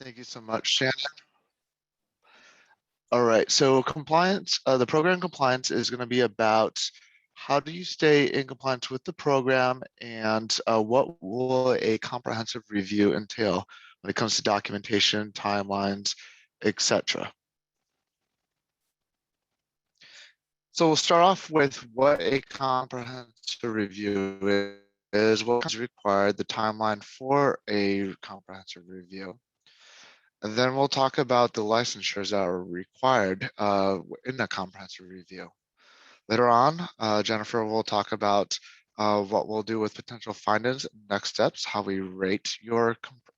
Thank you so much, Shannon. All right, so compliance, the program compliance is going to be about how do you stay in compliance with the program and what will a comprehensive review entail when it comes to documentation, timelines, etc. So we'll start off with what a comprehensive review is, what is required, the timeline for a comprehensive review. And then we'll talk about the licensures that are required in the comprehensive review. Later on, Jennifer will talk about what we'll do with potential findings, next steps, how we rate your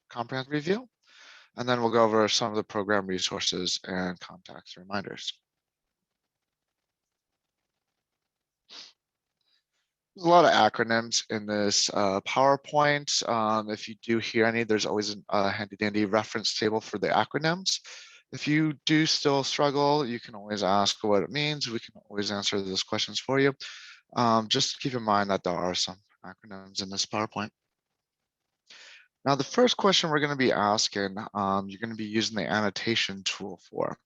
comprehensive review, and then we'll go over some of the program resources and contacts reminders. There's a lot of acronyms in this PowerPoint. If you do hear any, there's always a handy dandy reference table for the acronyms. If you do still struggle, you can always ask what it means. We can always answer those questions for you. Just keep in mind that there are some acronyms in this PowerPoint. Now, the first question we're going to be asking, you're going to be using the annotation tool for.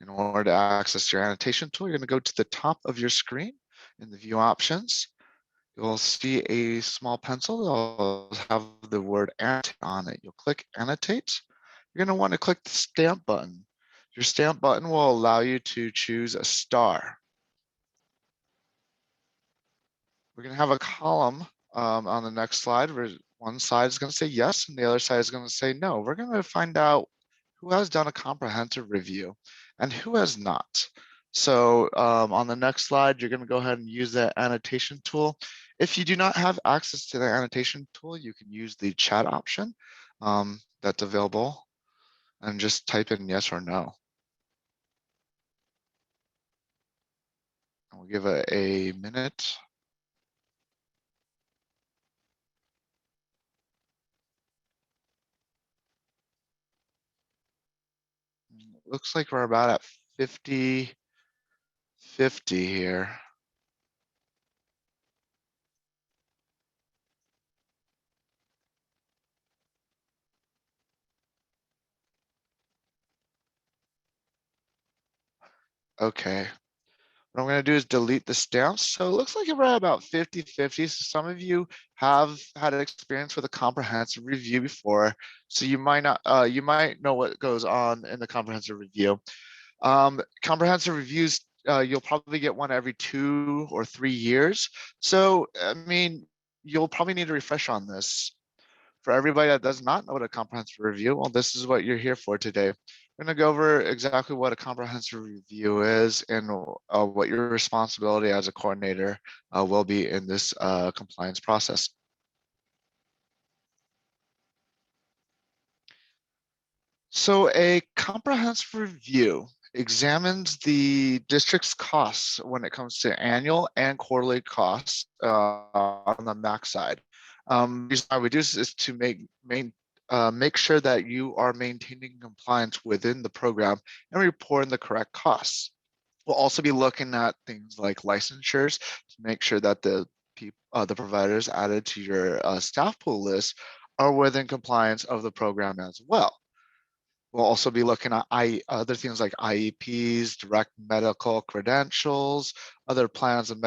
In order to access your annotation tool, you're going to go to the top of your screen in the view options. You'll see a small pencil that'll have the word annotate on it. You'll click annotate. You're going to want to click the stamp button. Your stamp button will allow you to choose a star. We're going to have a column on the next slide where one side is going to say yes and the other side is going to say no. We're going to find out who has done a comprehensive review and who has not. So on the next slide, you're going to go ahead and use that annotation tool. If you do not have access to the annotation tool, you can use the chat option that's available and just type in yes or no. We'll give it a minute. Looks like we're about at 50 here. Okay. What I'm going to do is delete the stamps. So it looks like we're at about 50-50. So some of you have had an experience with a comprehensive review before. So you might not, you might know what goes on in the comprehensive review. Comprehensive reviews, you'll probably get one every 2 or 3 years. So, I mean, you'll probably need a refresh on this. For everybody that does not know what a comprehensive review, well, this is what you're here for today. We're going to go over exactly what a comprehensive review is and what your responsibility as a coordinator will be in this compliance process. So a comprehensive review examines the district's costs when it comes to annual and quarterly costs on the MAC side. The reason why we do this is to make sure that you are maintaining compliance within the program and reporting the correct costs. We'll also be looking at things like licensures to make sure that the providers added to your staff pool list are within compliance of the program as well. We'll also be looking at other things like IEPs, direct medical credentials, other plans of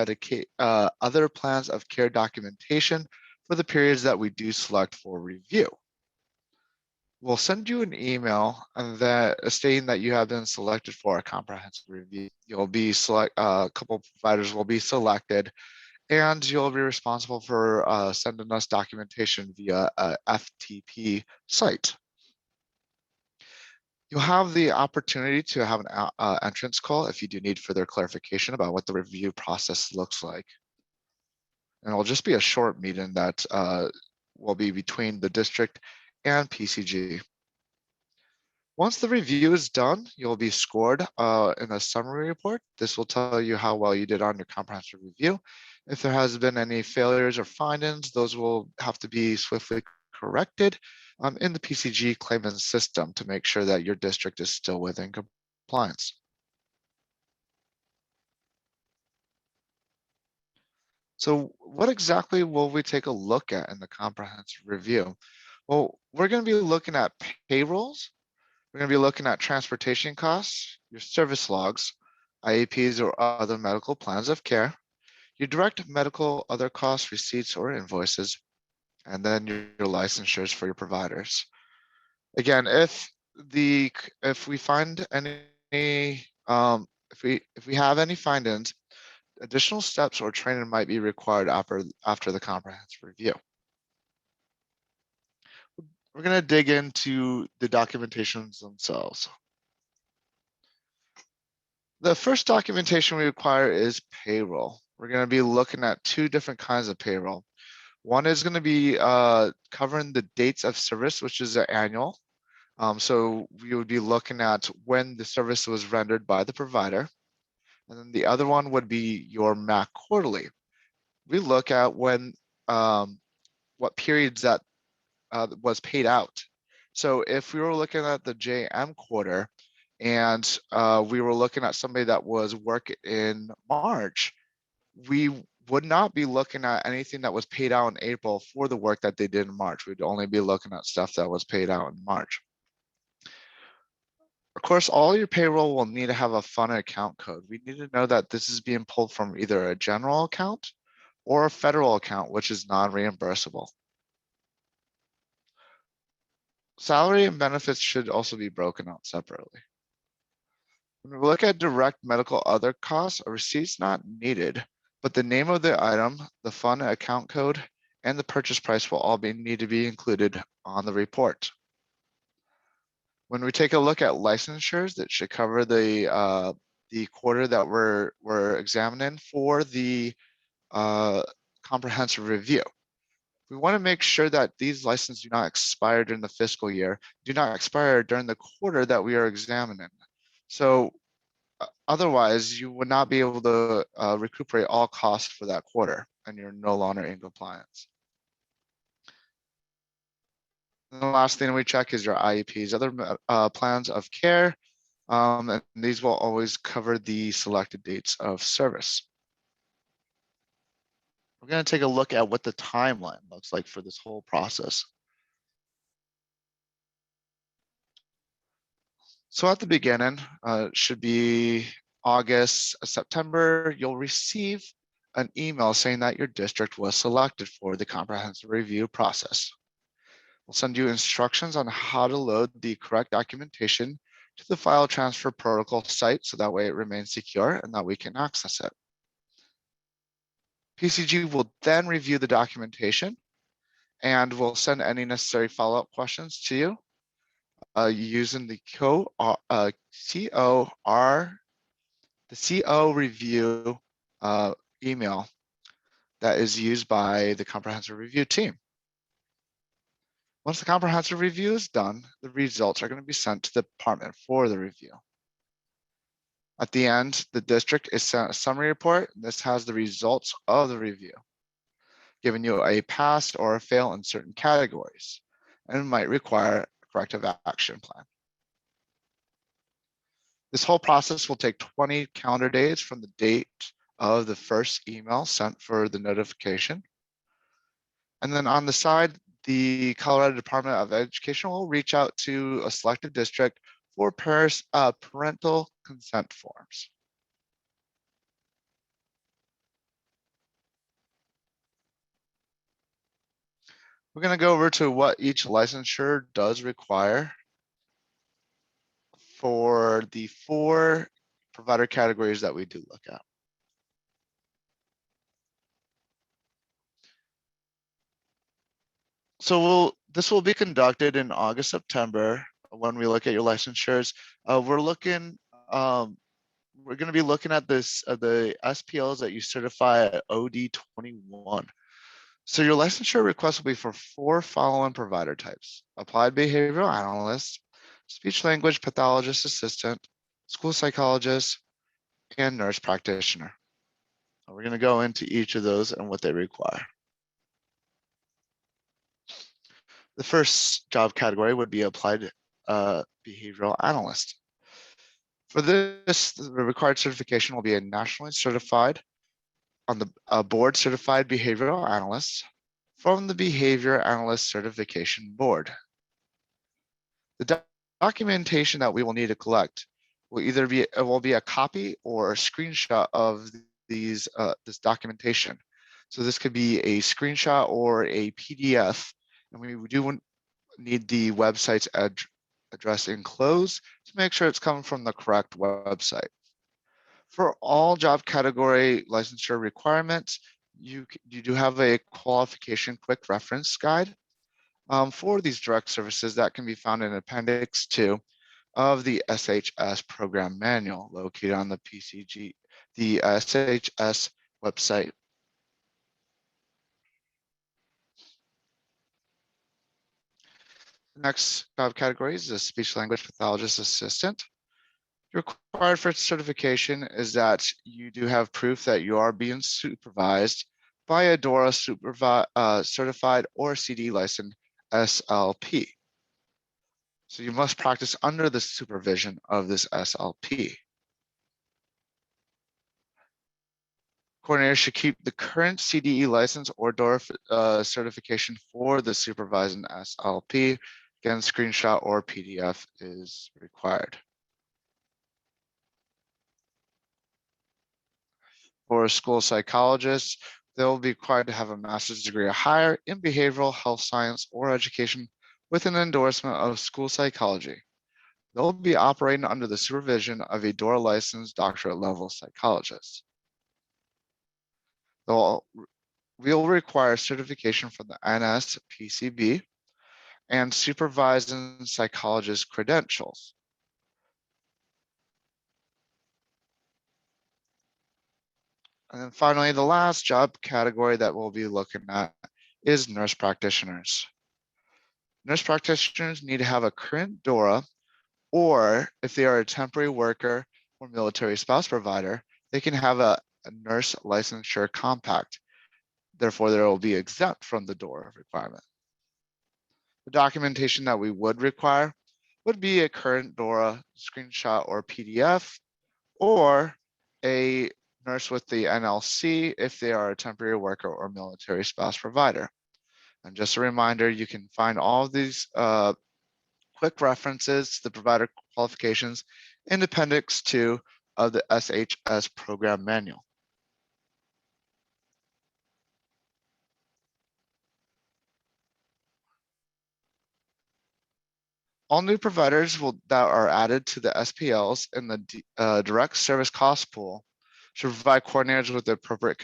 other plans of care documentation for the periods that we do select for review. We'll send you an email stating that you have been selected for a comprehensive review. You'll be a couple of providers will be selected, and you'll be responsible for sending us documentation via a FTP site. You'll have the opportunity to have an entrance call if you do need further clarification about what the review process looks like. And it'll just be a short meeting that will be between the district and PCG. Once the review is done, you'll be scored in a summary report. This will tell you how well you did on your comprehensive review. If there has been any failures or findings, those will have to be swiftly corrected in the PCG claimant system to make sure that your district is still within compliance. So what exactly will we take a look at in the comprehensive review? Well, we're going to be looking at payrolls, We're going to be looking at transportation costs, your service logs, IEPs or other medical plans of care, your direct medical other costs, receipts or invoices, and then your licensures for your providers. Again, if we find any if we have any findings, additional steps or training might be required after the comprehensive review. We're going to dig into the documentations themselves. The first documentation we require is payroll. We're going to be looking at two different kinds of payroll. One is going to be covering the dates of service, which is annual. So we would be looking at when the service was rendered by the provider. And then the other one would be your MAC quarterly. We look at when what periods that was paid out. So if we were looking at the JM quarter and we were looking at somebody that was working in March, we would not be looking at anything that was paid out in April for the work that they did in March. We'd only be looking at stuff that was paid out in March. Of course, all your payroll will need to have a fund account code. We need to know that this is being pulled from either a general account or a federal account, which is non-reimbursable. Salary and benefits should also be broken out separately. When we look at direct medical other costs, a receipt's not needed, but the name of the item, the fund account code, and the purchase price will all need to be included on the report. When we take a look at licensures, that should cover the quarter that we're examining for the comprehensive review. We want to make sure that these licenses do not expire during the fiscal year, do not expire during the quarter that we are examining. So otherwise, you would not be able to recuperate all costs for that quarter, and you're no longer in compliance. And the last thing we check is your IEPs, other plans of care, and these will always cover the selected dates of service. We're going to take a look at what the timeline looks like for this whole process. So at the beginning, should be August, September, you'll receive an email saying that your district was selected for the comprehensive review process. We'll send you instructions on how to load the correct documentation to the file transfer protocol site so that way it remains secure and that we can access it. PCG will then review the documentation and will send any necessary follow-up questions to you using the CO review email that is used by the comprehensive review team. Once the comprehensive review is done, the results are going to be sent to the department for the review. At the end, the district is sent a summary report. This has the results of the review, giving you a pass or a fail in certain categories, and might require a corrective action plan. This whole process will take 20 calendar days from the date of the first email sent for the notification. And then on the side, the Colorado Department of Education will reach out to a selected district for parental consent forms. We're going to go over to what each licensure does require for the 4 provider categories that we do look at. So this will be conducted in August, September when we look at your licensures. We're going to be looking at this the SPLs that you certify at OD21. So your licensure request will be for 4 following provider types: applied behavioral analyst, speech language pathologist assistant, school psychologist, and nurse practitioner. We're going to go into each of those and what they require. The first job category would be applied behavioral analyst. For this, the required certification will be a nationally certified on the board certified behavioral analyst from the Behavior Analyst Certification Board. The documentation that we will need to collect will either be a copy or a screenshot of this documentation. So this could be a screenshot or a PDF, and we do need the website's address enclosed to make sure it's coming from the correct website. For all job category licensure requirements, you do have a qualification quick reference guide for these direct services that can be found in Appendix 2 of the SHS program manual located on the SHS website. The next job category is a speech language pathologist assistant. Required for certification is that you do have proof that you are being supervised by a DORA certified or CD licensed SLP. So you must practice under the supervision of this SLP. Coordinators should keep the current CDE license or DORA certification for the supervising SLP. Again, screenshot or PDF is required. For school psychologists, they'll be required to have a master's degree or higher in behavioral health science or education with an endorsement of school psychology. They'll be operating under the supervision of a DORA licensed doctorate level psychologist. We'll require certification from the NSPCB and supervising psychologist credentials. And then finally, the last job category that we'll be looking at is nurse practitioners. Nurse practitioners need to have a current DORA, or if they are a temporary worker or military spouse provider, they can have a nurse licensure compact. Therefore, they will be exempt from the DORA requirement. The documentation that we would require would be a current DORA screenshot or PDF, or a nurse with the NLC if they are a temporary worker or military spouse provider. And just a reminder, you can find all of these quick references to the provider qualifications in Appendix 2 of the SHS program manual. All new providers that are added to the SPLs in the direct service cost pool should provide coordinators with the appropriate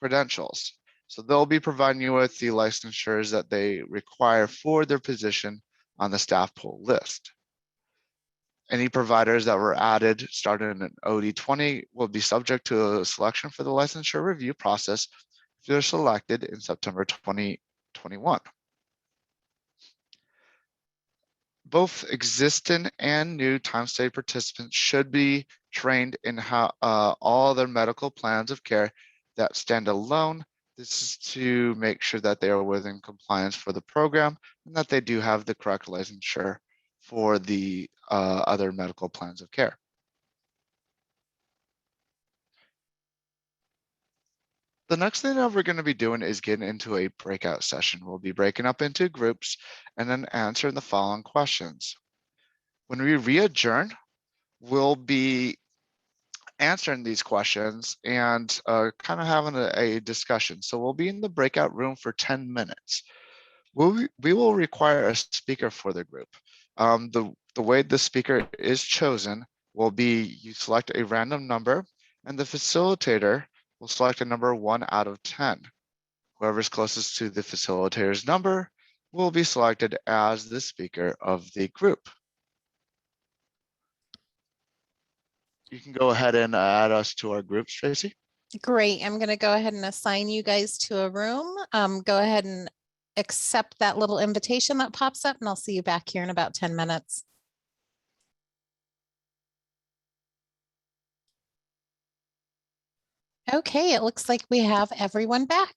credentials. So they'll be providing you with the licensures that they require for their position on the staff pool list. Any providers that were added starting in OD20 will be subject to a selection for the licensure review process if they're selected in September 2021. Both existing and new time study participants should be trained in how all their medical plans of care that stand alone. This is to make sure that they are within compliance for the program and that they do have the correct licensure for the other medical plans of care. The next thing that we're going to be doing is getting into a breakout session. We'll be breaking up into groups and then answering the following questions. When we re-adjourn, we'll be answering these questions and kind of having a discussion. So we'll be in the breakout room for 10 minutes. We will require a speaker for the group. The way the speaker is chosen will be you select a random number and the facilitator will select a number 1 out of 10. Whoever's closest to the facilitator's number will be selected as the speaker of the group. You can go ahead and add us to our groups, Tracy. Great. I'm going to go ahead and assign you guys to a room. Go ahead and accept that little invitation that pops up, and I'll see you back here in about 10 minutes. Okay, it looks like we have everyone back.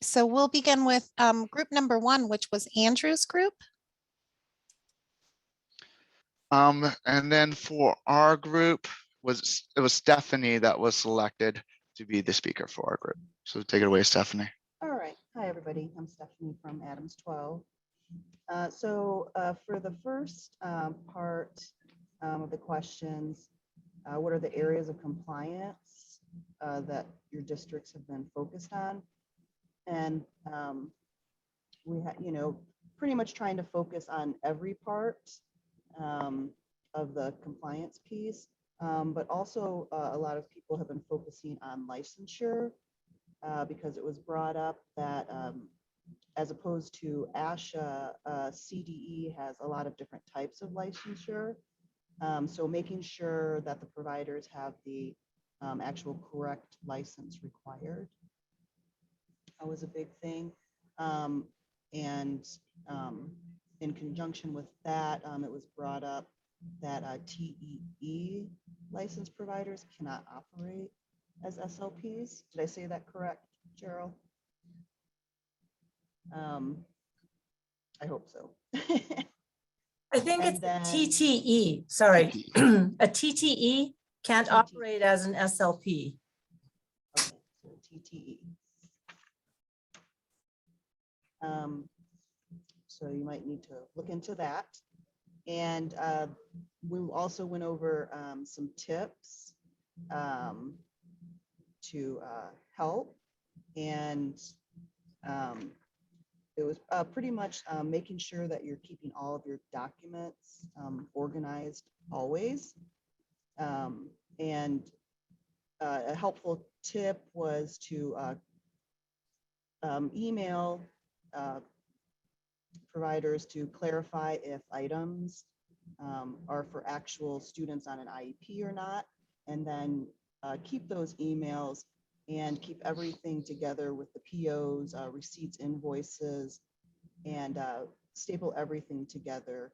So we'll begin with group number 1, which was Andrew's group. And then for our group, it was Stephanie that was selected to be the speaker for our group. So take it away, Stephanie. All right. Hi, everybody. I'm Stephanie from Adams 12. For the first part of the questions, what are the areas of compliance that your districts have been focused on? And we had, pretty much trying to focus on every part of the compliance piece, but also a lot of people have been focusing on licensure because it was brought up that as opposed to ASHA, CDE has a lot of different types of licensure. So making sure that the providers have the actual correct license required was a big thing. And in conjunction with that, it was brought up that TEE license providers cannot operate as SLPs. Did I say that correct, Cheryl? I hope so. I think And it's then- TTE, sorry. A TTE can't operate as an SLP. Okay, so TTE. So you might need to look into that. And we also went over some tips to help. And it was pretty much making sure that you're keeping all of your documents organized always. And a helpful tip was to email providers to clarify if items are for actual students on an IEP or not, and then keep those emails and keep everything together with the POs, receipts, invoices, and staple everything together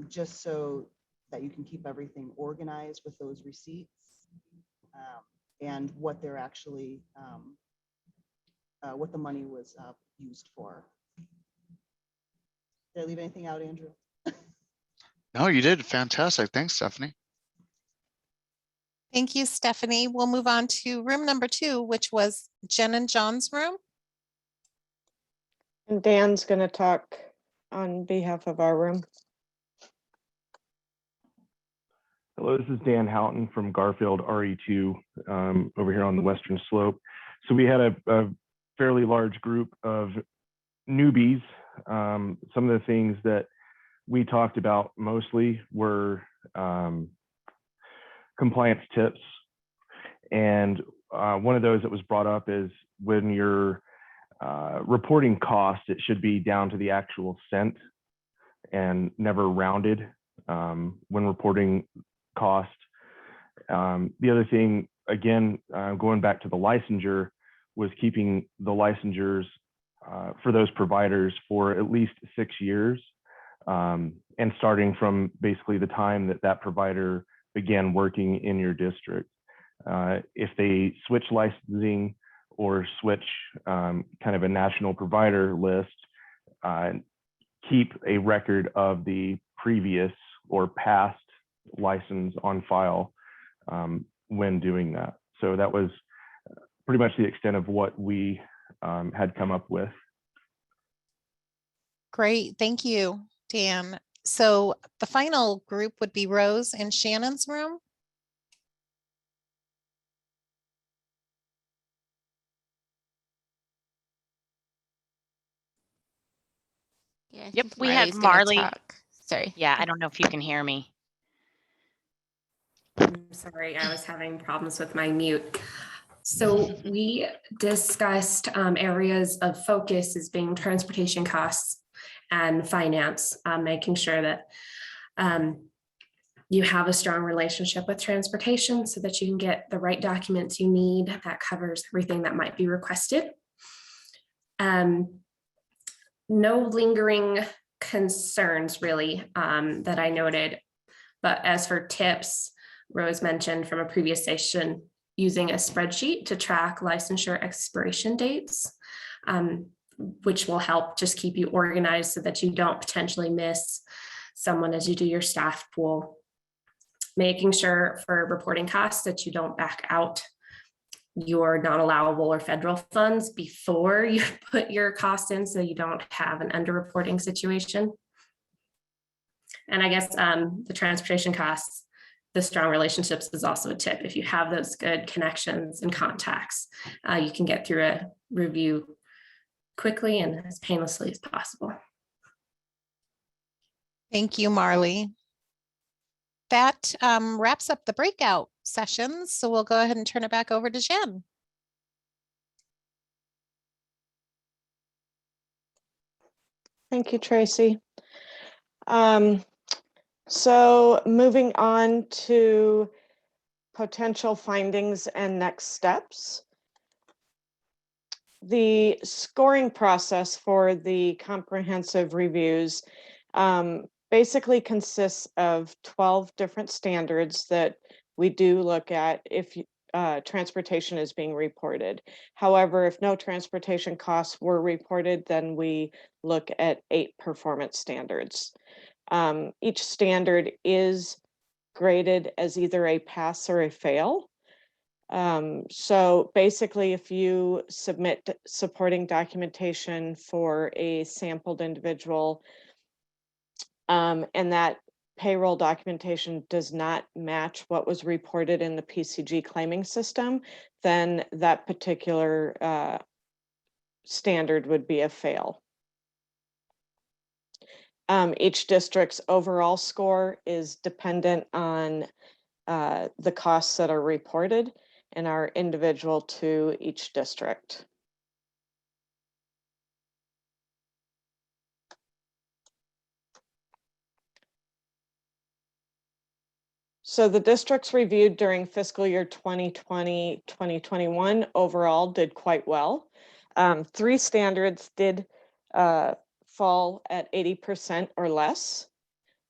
just so that you can keep everything organized with those receipts and what they're actually, what the money was used for. Did I leave anything out, Andrew? No, you did fantastic. Thanks, Stephanie. Thank you, Stephanie. We'll move on to room number 2, which was Jen and John's room. And Dan's going to talk on behalf of our room. Hello, this is Dan Houghton from Garfield RE2 over here on the Western Slope. So we had a fairly large group of newbies. Some of the things that we talked about mostly were compliance tips. And one of those that was brought up is when you're reporting cost, it should be down to the actual cent and never rounded when reporting cost. The other thing, again, going back to the licensure, was keeping the licensures for those providers for at least 6 years, and starting from basically the time that that provider began working in your district. If they switch licensing or switch kind of a national provider list, keep a record of the previous or past license on file when doing that. So that was pretty much the extent of what we had come up with. Great, thank you, Dan. So the final group would be Rose and Shannon's room. Yeah, I Yep, think we had Marley's gonna Marley. talk. Sorry. Yeah, I don't know if you can hear me. I'm sorry, I was having problems with my mute. So we discussed areas of focus as being transportation costs and finance, making sure that you have a strong relationship with transportation so that you can get the right documents you need that covers everything that might be requested. No lingering concerns really that I noted, but as for tips, Rose mentioned from a previous session, using a spreadsheet to track licensure expiration dates, which will help just keep you organized so that you don't potentially miss someone as you do your staff pool. Making sure for reporting costs that you don't back out your non-allowable or federal funds before you put your cost in, so you don't have an underreporting situation. And I guess the transportation costs, the strong relationships is also a tip. If you have those good connections and contacts, you can get through a review quickly and as painlessly as possible. Thank you, Marley. That wraps up the breakout sessions. So we'll go ahead and turn it back over to Jen. Thank you, Tracy. So moving on to potential findings and next steps. The scoring process for the comprehensive reviews basically consists of 12 different standards that we do look at if transportation is being reported. However, if no transportation costs were reported, then we look at 8 performance standards. Each standard is graded as either a pass or a fail. So basically, if you submit supporting documentation for a sampled individual and that payroll documentation does not match what was reported in the PCG claiming system, then that particular standard would be a fail. Each district's overall score is dependent on the costs that are reported and are individual to each district. So the districts reviewed during fiscal year 2020-2021 overall did quite well. 3 standards did fall at 80% or less.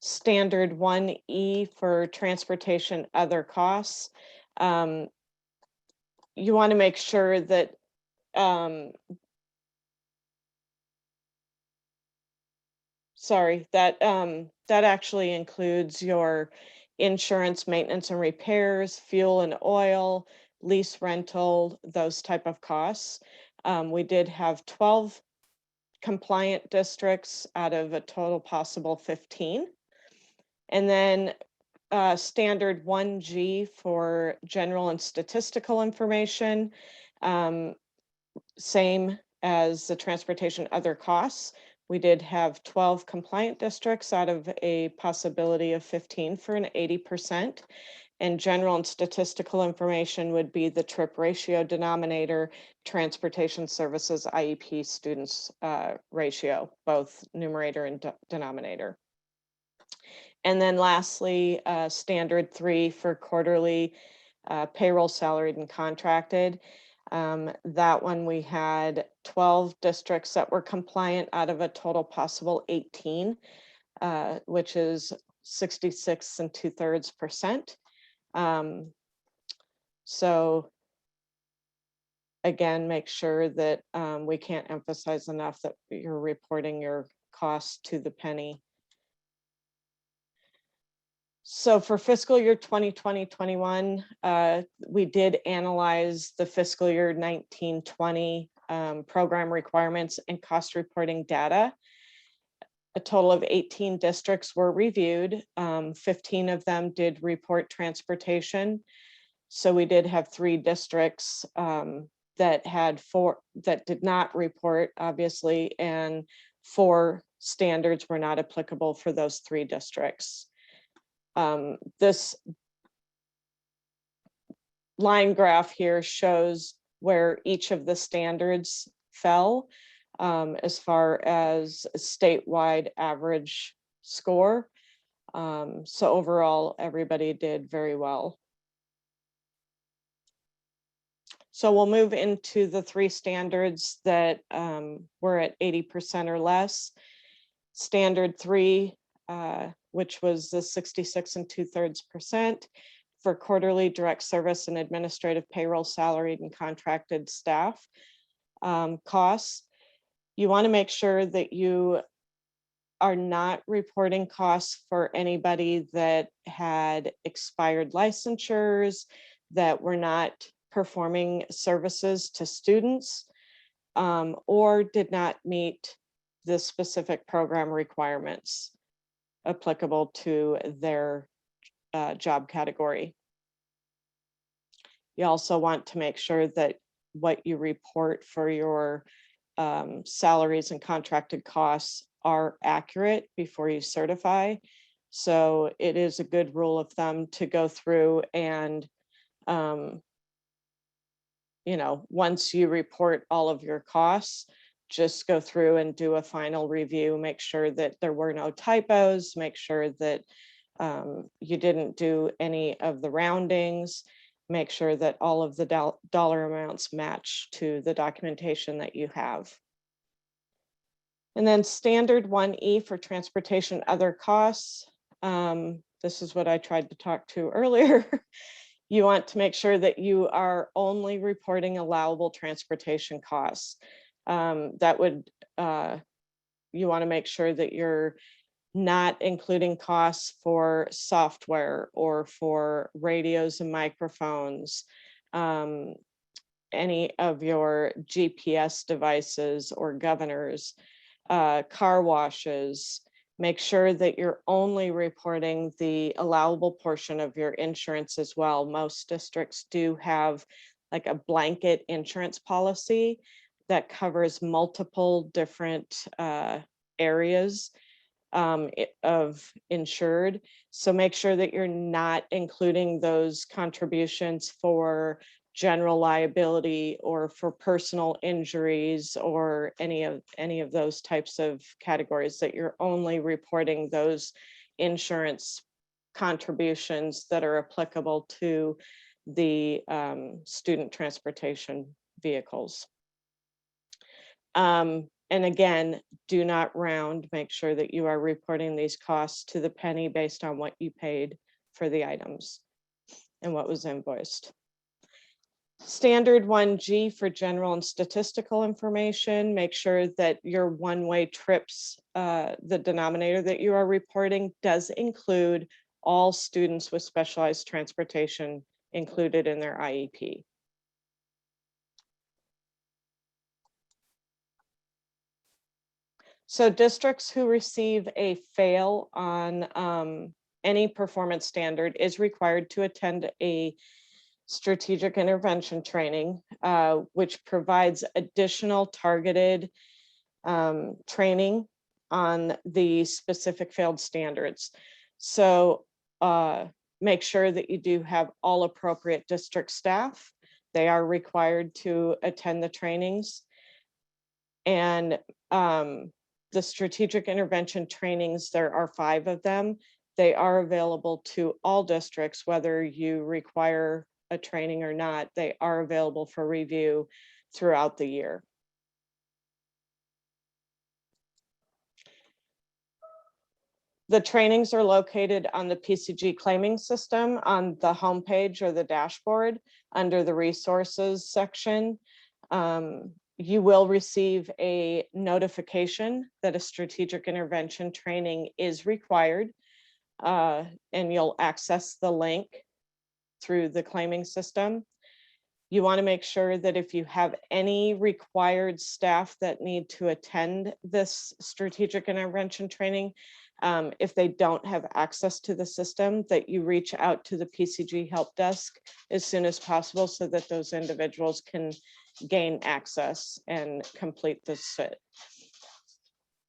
Standard 1E for transportation other costs. You want to make sure that that actually includes your insurance, maintenance and repairs, fuel and oil, lease rental, those type of costs. We did have 12 compliant districts out of a total possible 15. And then standard 1G for general and statistical information, same as the transportation other costs. We did have 12 compliant districts out of a possibility of 15 for an 80%. And general and statistical information would be the trip ratio denominator, transportation services, IEP students ratio, both numerator and denominator. And then lastly, standard 3 for quarterly payroll, salaried and contracted. That one we had 12 districts that were compliant out of a total possible 18, which is 66 2/3%. So again, make sure that we can't emphasize enough that you're reporting your costs to the penny. So for fiscal year 2020-21, we did analyze the fiscal year 19-20 program requirements and cost reporting data. A total of 18 districts were reviewed. 15 of them did report transportation. So we did have 3 districts that did not report, obviously, and 4 standards were not applicable for those 3 districts. This line graph here shows where each of the standards fell as far as a statewide average score. So overall, everybody did very well. So we'll move into the 3 standards that were at 80% or less. Standard 3, which was the 66 2/3% for quarterly direct service and administrative payroll, salaried and contracted staff costs. You want to make sure that you are not reporting costs for anybody that had expired licensures, that were not performing services to students or did not meet the specific program requirements applicable to their job category. You also want to make sure that what you report for your salaries and contracted costs are accurate before you certify. So it is a good rule of thumb to go through and, you know, once you report all of your costs, just go through and do a final review, make sure that there were no typos, make sure that you didn't do any of the roundings, make sure that all of the dollar amounts match to the documentation that you have. And then standard 1E for transportation other costs. This is what I tried to talk to earlier. You want to make sure that you are only reporting allowable transportation costs. That would, you want to make sure that you're not including costs for software or for radios and microphones, any of your GPS devices or governors, car washes. Make sure that you're only reporting the allowable portion of your insurance as well. Most districts do have like a blanket insurance policy that covers multiple different areas of insured. So make sure that you're not including those contributions for general liability or for personal injuries or any of those types of categories, that you're only reporting those insurance contributions that are applicable to the student transportation vehicles. And again, do not round, make sure that you are reporting these costs to the penny based on what you paid for the items and what was invoiced. Standard 1G for general and statistical information, make sure that your one-way trips, the denominator that you are reporting does include all students with specialized transportation included in their IEP. So districts who receive a fail on any performance standard is required to attend a strategic intervention training, which provides additional targeted training on the specific failed standards. So make sure that you do have all appropriate district staff. They are required to attend the trainings. And the strategic intervention trainings, there are 5 of them. They are available to all districts, whether you require a training or not. They are available for review throughout the year. The trainings are located on the PCG claiming system on the homepage or the dashboard under the resources section. You will receive a notification that a strategic intervention training is required, and you'll access the link through the claiming system. You want to make sure that if you have any required staff that need to attend this strategic intervention training, if they don't have access to the system, that you reach out to the PCG help desk as soon as possible so that those individuals can gain access and complete the sit.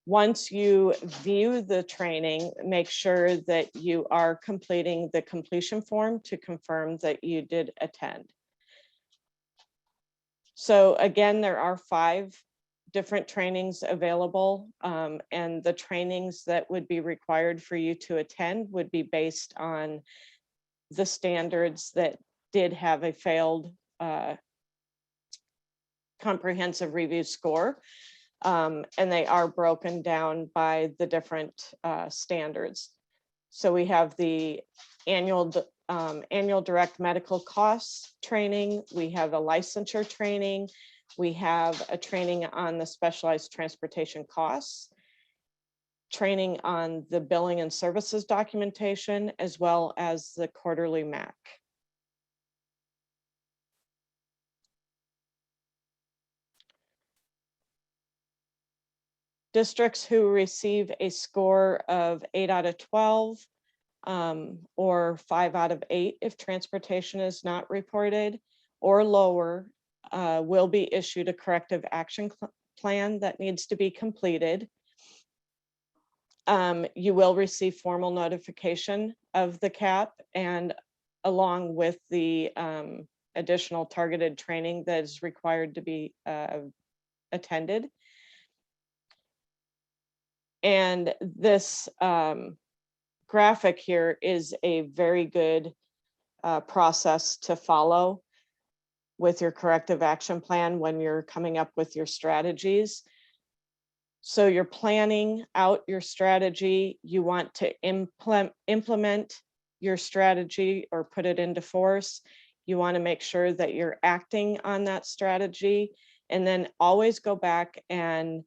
Once you view the training, make sure that you are completing the completion form to confirm that you did attend. So again, there are 5 different trainings available, and the trainings that would be required for you to attend would be based on the standards that did have a failed comprehensive review score, and they are broken down by the different standards. So we have the annual direct medical costs training, we have a licensure training, we have a training on the specialized transportation costs, training on the billing and services documentation, as well as the quarterly MAC. Districts who receive a score of 8 out of 12 or 5 out of 8 if transportation is not reported or lower will be issued a corrective action plan that needs to be completed. You will receive formal notification of the cap and along with the additional targeted training that is required to be attended. And this graphic here is a very good process to follow with your corrective action plan when you're coming up with your strategies. So you're planning out your strategy. You want to implement your strategy or put it into force. You want to make sure that you're acting on that strategy, and then always go back and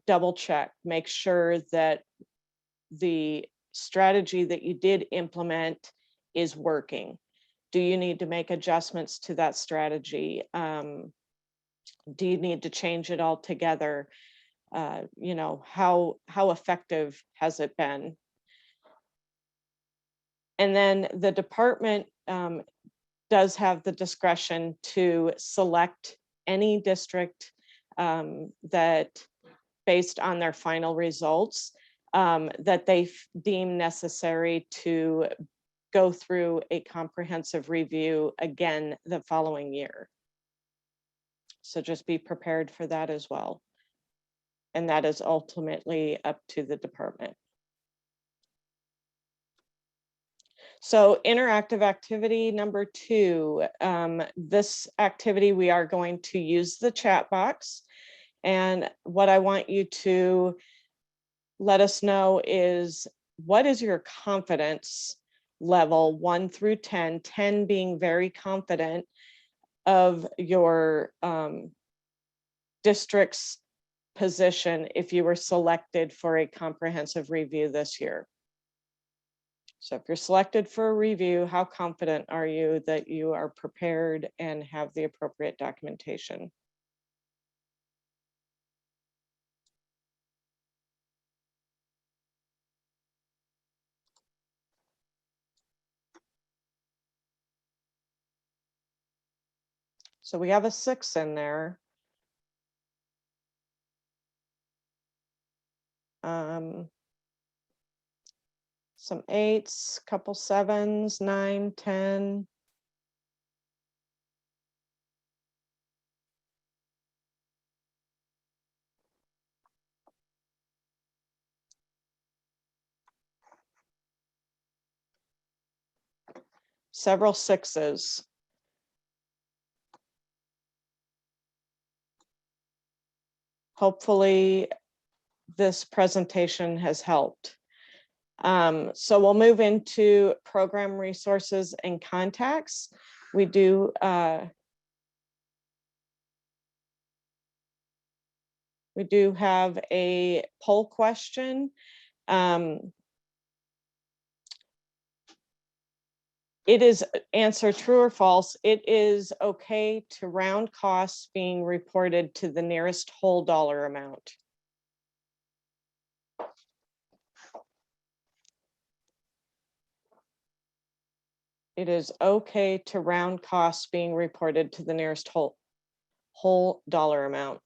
double check, make sure that the strategy that you did implement is working. Do you need to make adjustments to that strategy? Do you need to change it altogether? You know, how effective has it been? And then the department does have the discretion to select any district that, based on their final results, that they deem necessary to go through a comprehensive review again the following year. So just be prepared for that as well. And that is ultimately up to the department. So interactive activity number 2, this activity we are going to use the chat box. And what I want you to let us know is, what is your confidence level 1 through 10, 10 being very confident of your district's position if you were selected for a comprehensive review this year. So if you're selected for a review, how confident are you that you are prepared and have the appropriate documentation? So we have a 6 in there. Some 8s, couple 7s, 9, 10. Several 6s. Hopefully this presentation has helped. So we'll move into program resources and contacts. We do have a poll question. It is answer true or false. It is okay to round costs being reported to the nearest whole dollar amount. It is okay to round costs being reported to the nearest whole dollar amount.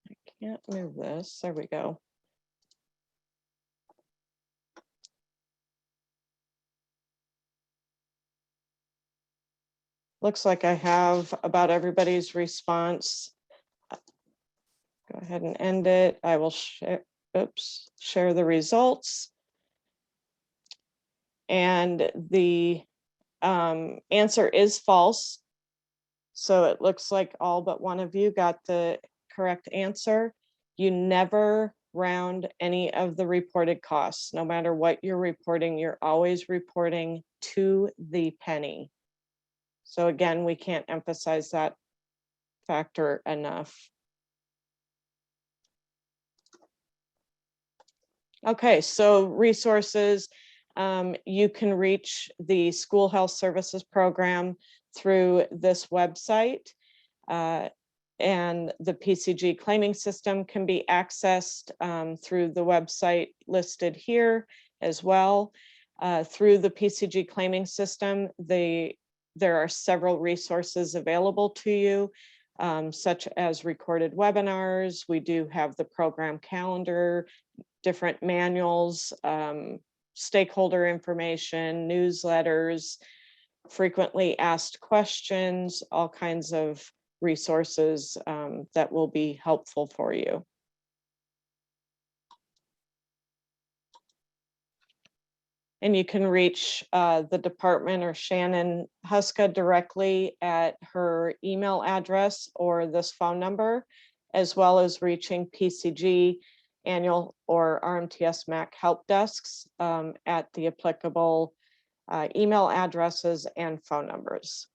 I can't move this. There we go. Looks like I have about everybody's response. Go ahead and end it. I will share the results. And the answer is false. So it looks like all but one of you got the correct answer. You never round any of the reported costs. No matter what you're reporting, you're always reporting to the penny. So again, we can't emphasize that factor enough. Okay, so resources. You can reach the School Health Services Program through this website. And the PCG claiming system can be accessed through the website listed here as well. Through the PCG claiming system, there are several resources available to you, such as recorded webinars. We do have the program calendar, different manuals, stakeholder information, newsletters, frequently asked questions, all kinds of resources that will be helpful for you. And you can reach the department or Shannon Huska directly at her email address or this phone number, as well as reaching PCG annual or RMTS MAC help desks at the applicable email addresses and phone numbers.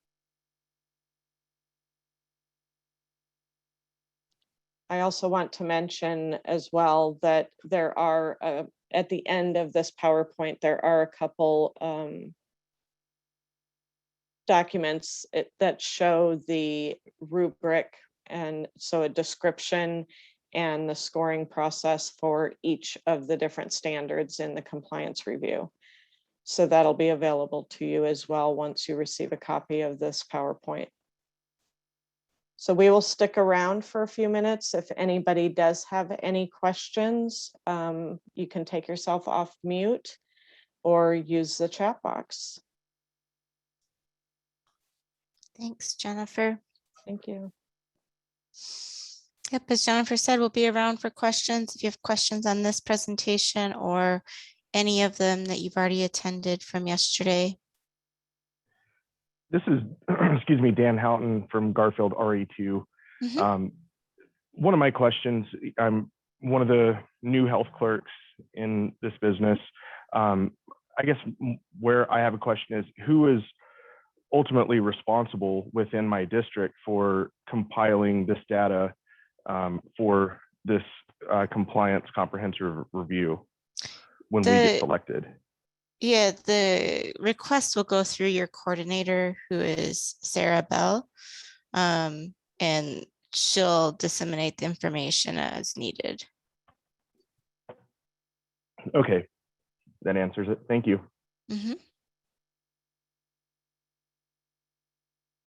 I also want to mention as well that there are, at the end of this PowerPoint, there are a couple documents that show the rubric, and so a description and the scoring process for each of the different standards in the compliance review. So that'll be available to you as well once you receive a copy of this PowerPoint. So we will stick around for a few minutes. If anybody does have any questions, you can take yourself off mute or use the chat box. Thanks, Jennifer. Thank you. Yep, as Jennifer said, we'll be around for questions. If you have questions on this presentation or any of them that you've already attended from yesterday. This is, excuse me, Dan Houghton from Garfield RE2. Mhm. One of my questions, I'm one of the new health clerks in this business. I guess where I have a question is, who is ultimately responsible within my district for compiling this data for this compliance comprehensive review when we get selected? Yeah, the request will go through your coordinator, who is Sarah Bell, and she'll disseminate the information as needed. Okay, that answers it. Thank you. Mhm.